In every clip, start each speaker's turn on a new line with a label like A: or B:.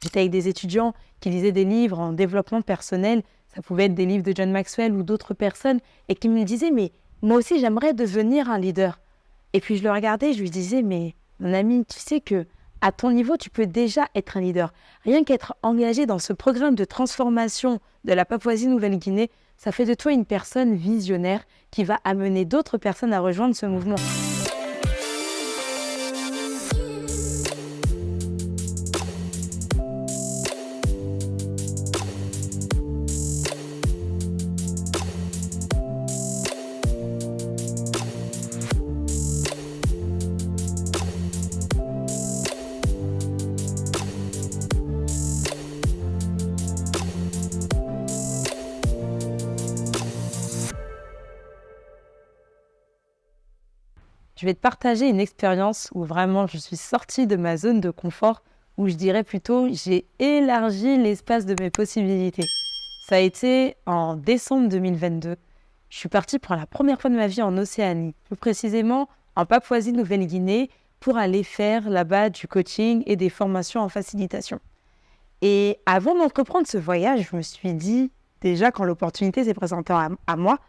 A: J'étais avec des étudiants qui lisaient des livres en développement personnel, ça pouvait être des livres de John Maxwell ou d'autres personnes, et qui me disaient « mais moi aussi j'aimerais devenir un leader ». Et puis je le regardais, je lui disais « mais mon ami, tu sais que à ton niveau, tu peux déjà être un leader. Rien qu'être engagé dans ce programme de transformation de la Papouasie-Nouvelle-Guinée, ça fait de toi une personne visionnaire qui va amener d'autres personnes à rejoindre ce mouvement. » Je vais te partager une expérience où vraiment je suis sortie de ma zone de confort, où je dirais plutôt j'ai élargi l'espace de mes possibilités. Ça a été en décembre 2022. Je suis partie pour la première fois de ma vie en Océanie, plus précisément en Papouasie-Nouvelle-Guinée, pour aller faire là-bas du coaching et des formations en facilitation. Et avant d'entreprendre ce voyage, je me suis dit, déjà quand l'opportunité s'est présentée à moi,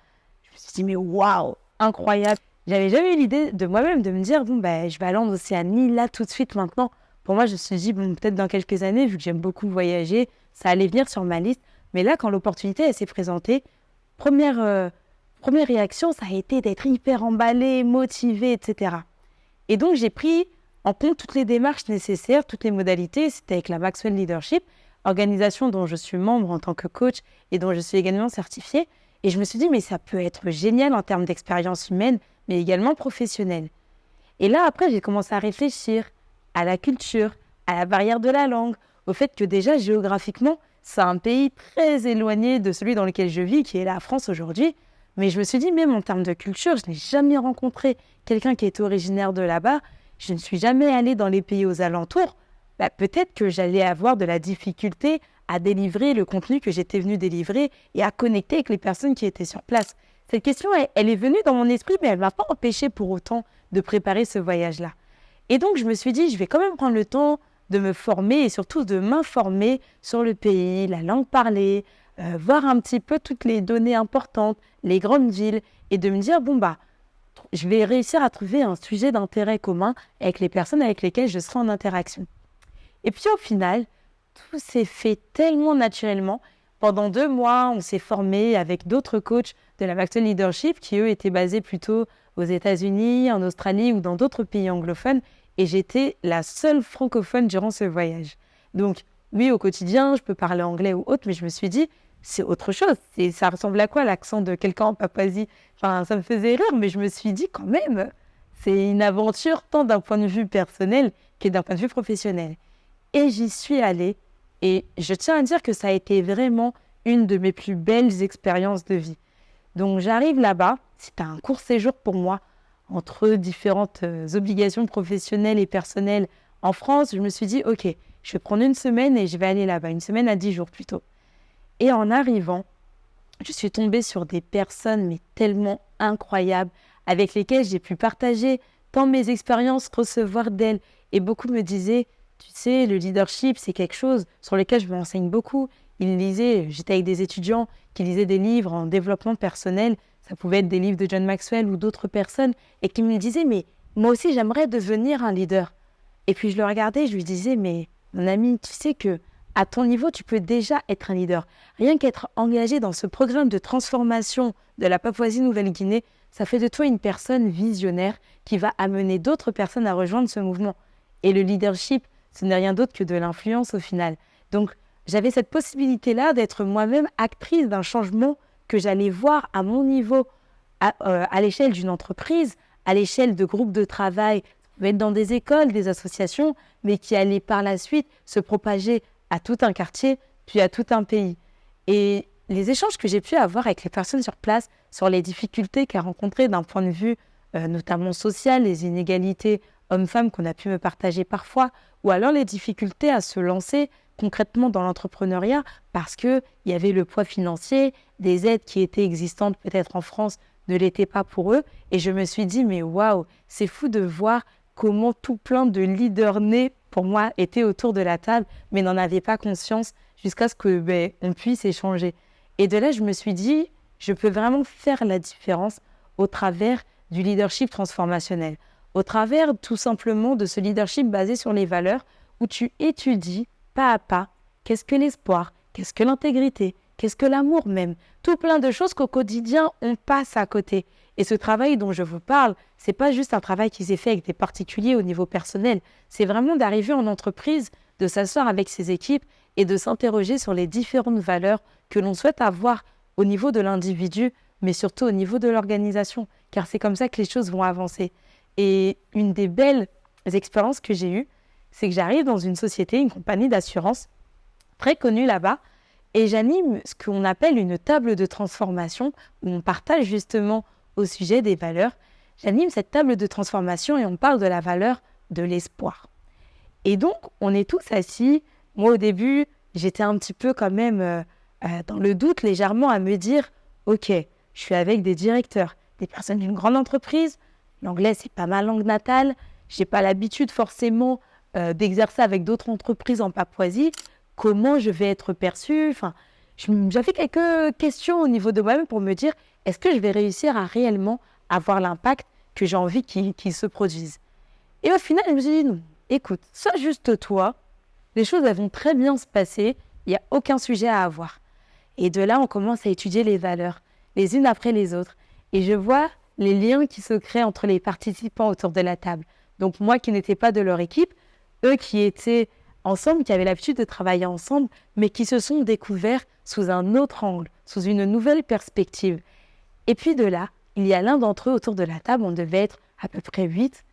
A: je me suis dit mais waouh, incroyable. J'avais jamais eu l'idée de moi-même de me dire, bon, ben, je vais aller en Océanie, là, tout de suite, maintenant. Pour moi, je me suis dit, bon, peut-être dans quelques années, vu que j'aime beaucoup voyager, ça allait venir sur ma liste. Mais là, quand l'opportunité, elle s'est présentée, première réaction, ça a été d'être hyper emballée, motivée, etc. Et donc, j'ai pris en compte toutes les démarches nécessaires, toutes les modalités. C'était avec la Maxwell Leadership, organisation dont je suis membre en tant que coach et dont je suis également certifiée. Et je me suis dit, mais ça peut être génial en termes d'expérience humaine, mais également professionnelle. Et là, après, j'ai commencé à réfléchir à la culture, à la barrière de la langue, au fait que déjà, géographiquement, c'est un pays très éloigné de celui dans lequel je vis, qui est la France aujourd'hui. Mais je me suis dit, même en termes de culture, je n'ai jamais rencontré quelqu'un qui est originaire de là-bas. Je ne suis jamais allée dans les pays aux alentours. Peut-être que j'allais avoir de la difficulté à délivrer le contenu que j'étais venue délivrer et à connecter avec les personnes qui étaient sur place. Cette question, elle est venue dans mon esprit, mais elle ne m'a pas empêché pour autant de préparer ce voyage-là. Et donc, je me suis dit, je vais quand même prendre le temps de me former et surtout de m'informer sur le pays, la langue parlée, voir un petit peu toutes les données importantes, les grandes villes, et de me dire, bon, je vais réussir à trouver un sujet d'intérêt commun avec les personnes avec lesquelles je serai en interaction. Et puis au final, tout s'est fait tellement naturellement. Pendant 2 mois, on s'est formé avec d'autres coachs de la Maxwell Leadership qui, eux, étaient basés plutôt aux États-Unis, en Australie ou dans d'autres pays anglophones. Et j'étais la seule francophone durant ce voyage. Donc, oui, au quotidien, je peux parler anglais ou autre, mais je me suis dit, c'est autre chose. Ça ressemble à quoi l'accent de quelqu'un en Papouasie? Enfin, ça me faisait rire, mais je me suis dit quand même, c'est une aventure tant d'un point de vue personnel que d'un point de vue professionnel. Et j'y suis allée. Et je tiens à dire que ça a été vraiment une de mes plus belles expériences de vie. Donc j'arrive là-bas, c'était un court séjour pour moi, entre différentes obligations professionnelles et personnelles en France. Je me suis dit, ok, je vais prendre 1 semaine et je vais aller là-bas, 1 semaine à 10 jours plutôt. Et en arrivant, je suis tombée sur des personnes mais tellement incroyables, avec lesquelles j'ai pu partager tant mes expériences, recevoir d'elles. Et beaucoup me disaient, tu sais, le leadership, c'est quelque chose sur lequel je me renseigne beaucoup. J'étais avec des étudiants qui lisaient des livres en développement personnel, ça pouvait être des livres de John Maxwell ou d'autres personnes, et qui me disaient, mais moi aussi j'aimerais devenir un leader. Et puis je le regardais, je lui disais, mais mon ami, tu sais que à ton niveau, tu peux déjà être un leader. Rien qu'être engagé dans ce programme de transformation de la Papouasie-Nouvelle-Guinée, ça fait de toi une personne visionnaire qui va amener d'autres personnes à rejoindre ce mouvement. Et le leadership, ce n'est rien d'autre que de l'influence au final. Donc, j'avais cette possibilité-là d'être moi-même actrice d'un changement que j'allais voir à mon niveau, à l'échelle d'une entreprise, à l'échelle de groupes de travail, ça pouvait être dans des écoles, des associations, mais qui allait par la suite se propager à tout un quartier, puis à tout un pays. Et les échanges que j'ai pu avoir avec les personnes sur place, sur les difficultés qu'elles rencontraient d'un point de vue notamment social, les inégalités hommes-femmes qu'on a pu me partager parfois, ou alors les difficultés à se lancer concrètement dans l'entrepreneuriat parce qu'il y avait le poids financier, des aides qui étaient existantes peut-être en France ne l'étaient pas pour eux. Et je me suis dit, mais waouh, c'est fou de voir comment tout plein de leaders nés pour moi, étaient autour de la table, mais n'en avaient pas conscience jusqu'à ce que on puisse échanger. Et de là, je me suis dit, je peux vraiment faire la différence au travers du leadership transformationnel, au travers tout simplement de ce leadership basé sur les valeurs où tu étudies pas à pas qu'est-ce que l'espoir, qu'est-ce que l'intégrité, qu'est-ce que l'amour même, tout plein de choses qu'au quotidien, on passe à côté. Et ce travail dont je vous parle, c'est pas juste un travail qui s'est fait avec des particuliers au niveau personnel, c'est vraiment d'arriver en entreprise, de s'asseoir avec ses équipes et de s'interroger sur les différentes valeurs que l'on souhaite avoir au niveau de l'individu, mais surtout au niveau de l'organisation, car c'est comme ça que les choses vont avancer. Et une des belles expériences que j'ai eues, c'est que j'arrive dans une société, une compagnie d'assurance très connue là-bas, et j'anime ce qu'on appelle une table de transformation, où on partage justement au sujet des valeurs. J'anime cette table de transformation et on parle de la valeur de l'espoir. Et donc, on est tous assis. Moi, au début, j'étais un petit peu quand même dans le doute légèrement à me dire « Ok, je suis avec des directeurs, des personnes d'une grande entreprise. L'anglais, c'est pas ma langue natale. Je n'ai pas l'habitude forcément d'exercer avec d'autres entreprises en Papouasie. Comment je vais être perçue ?» Enfin, j'avais quelques questions au niveau de moi-même pour me dire « Est-ce que je vais réussir à réellement avoir l'impact que j'ai envie qu'il se produise ?» Et au final, je me suis dit « Non, écoute, sois juste toi. Les choses elles vont très bien se passer. Il n'y a aucun sujet à avoir. » Et de là, on commence à étudier les valeurs, les unes après les autres. Et je vois les liens qui se créent entre les participants autour de la table. Donc moi qui n'étais pas de leur équipe, eux qui étaient ensemble, qui avaient l'habitude de travailler ensemble, mais qui se sont découverts sous un autre angle, sous une nouvelle perspective. Et puis de là, il y a l'un d'entre eux autour de la table, on devait être à peu près 8,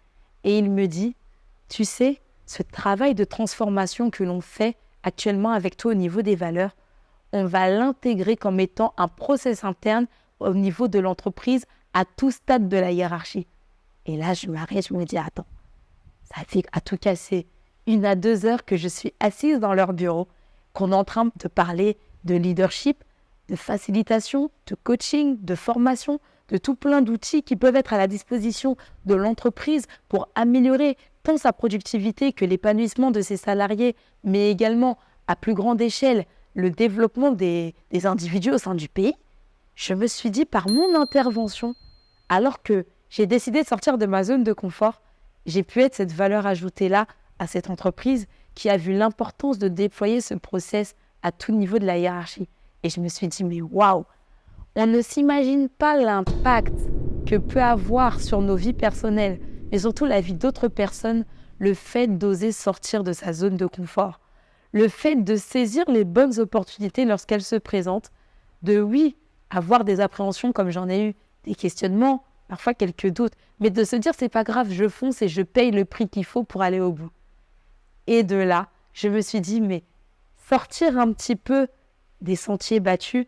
A: et il me dit « Tu sais, ce travail de transformation que l'on fait actuellement avec toi au niveau des valeurs, on va l'intégrer comme étant un process interne au niveau de l'entreprise à tout stade de la hiérarchie. » Et là, je m'arrête, je me dis « Attends, ça fait à tout casser 1 à 2 heures que je suis assise dans leur bureau, qu'on est en train de parler de leadership, de facilitation, de coaching, de formation, de tout plein d'outils qui peuvent être à la disposition de l'entreprise pour améliorer tant sa productivité que l'épanouissement de ses salariés, mais également à plus grande échelle le développement des individus au sein du pays. Je me suis dit par mon intervention, alors que j'ai décidé de sortir de ma zone de confort, j'ai pu être cette valeur ajoutée-là à cette entreprise qui a vu l'importance de déployer ce process à tout niveau de la hiérarchie. Et je me suis dit, mais waouh, on ne s'imagine pas l'impact que peut avoir sur nos vies personnelles, mais surtout la vie d'autres personnes, le fait d'oser sortir de sa zone de confort, le fait de saisir les bonnes opportunités lorsqu'elles se présentent, de oui, avoir des appréhensions comme j'en ai eu, des questionnements, parfois quelques doutes, mais de se dire c'est pas grave, je fonce et je paye le prix qu'il faut pour aller au bout. Et de là, je me suis dit, mais sortir un petit peu des sentiers battus,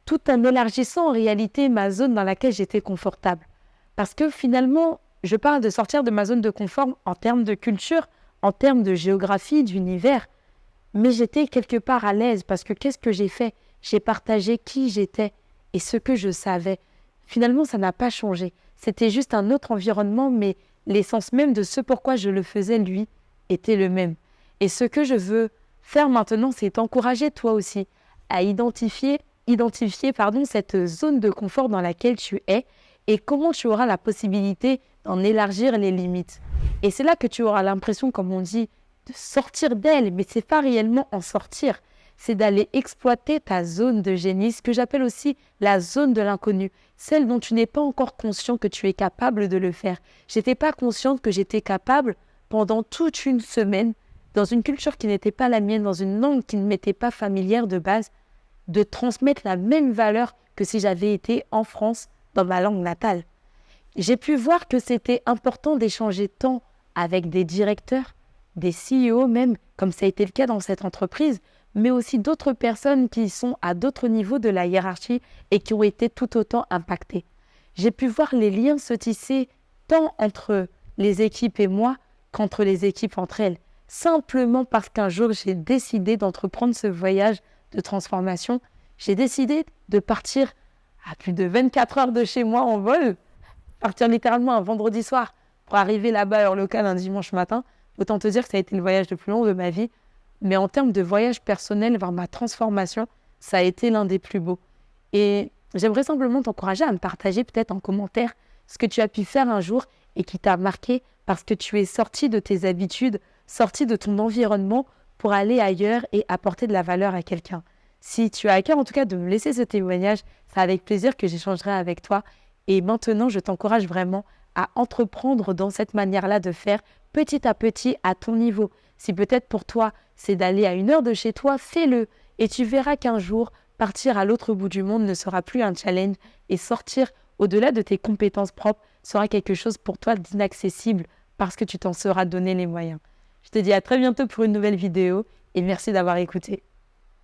A: tout en élargissant en réalité ma zone dans laquelle j'étais confortable. Parce que finalement, je parle de sortir de ma zone de confort en termes de culture, en termes de géographie, d'univers, mais j'étais quelque part à l'aise parce que qu'est-ce que j'ai fait ? J'ai partagé qui j'étais et ce que je savais. Finalement, ça n'a pas changé. C'était juste un autre environnement, mais l'essence même de ce pourquoi je le faisais, lui, était le même. Et ce que je veux faire maintenant, c'est t'encourager toi aussi à identifier cette zone de confort dans laquelle tu es et comment tu auras la possibilité d'en élargir les limites. Et c'est là que tu auras l'impression, comme on dit, de sortir d'elle, mais ce n'est pas réellement en sortir. C'est d'aller exploiter ta zone de génie, ce que j'appelle aussi la zone de l'inconnu, celle dont tu n'es pas encore conscient que tu es capable de le faire. Je n'étais pas consciente que j'étais capable, pendant toute une semaine, dans une culture qui n'était pas la mienne, dans une langue qui ne m'était pas familière de base, de transmettre la même valeur que si j'avais été en France, dans ma langue natale. J'ai pu voir que c'était important d'échanger tant avec des directeurs, des CEO même, comme ça a été le cas dans cette entreprise, mais aussi d'autres personnes qui sont à d'autres niveaux de la hiérarchie et qui ont été tout autant impactées. J'ai pu voir les liens se tisser tant entre les équipes et moi qu'entre les équipes entre elles, simplement parce qu'un jour j'ai décidé d'entreprendre ce voyage de transformation. J'ai décidé de partir à plus de 24 heures de chez moi en vol, partir littéralement un vendredi soir pour arriver là-bas à heure locale un dimanche matin. Autant te dire que ça a été le voyage le plus long de ma vie. Mais en termes de voyage personnel vers ma transformation, ça a été l'un des plus beaux. Et j'aimerais simplement t'encourager à me partager peut-être en commentaire ce que tu as pu faire un jour et qui t'a marqué parce que tu es sorti de tes habitudes, sorti de ton environnement pour aller ailleurs et apporter de la valeur à quelqu'un. Si tu as à cœur en tout cas de me laisser ce témoignage, c'est avec plaisir que j'échangerai avec toi. Et maintenant, je t'encourage vraiment à entreprendre dans cette manière-là de faire petit à petit à ton niveau. Si peut-être pour toi, c'est d'aller à 1 heure de chez toi, fais-le. Et tu verras qu'un jour, partir à l'autre bout du monde ne sera plus un challenge et sortir au-delà de tes compétences propres sera quelque chose pour toi d'inaccessible parce que tu t'en seras donné les moyens. Je te dis à très bientôt pour une nouvelle vidéo et merci d'avoir écouté.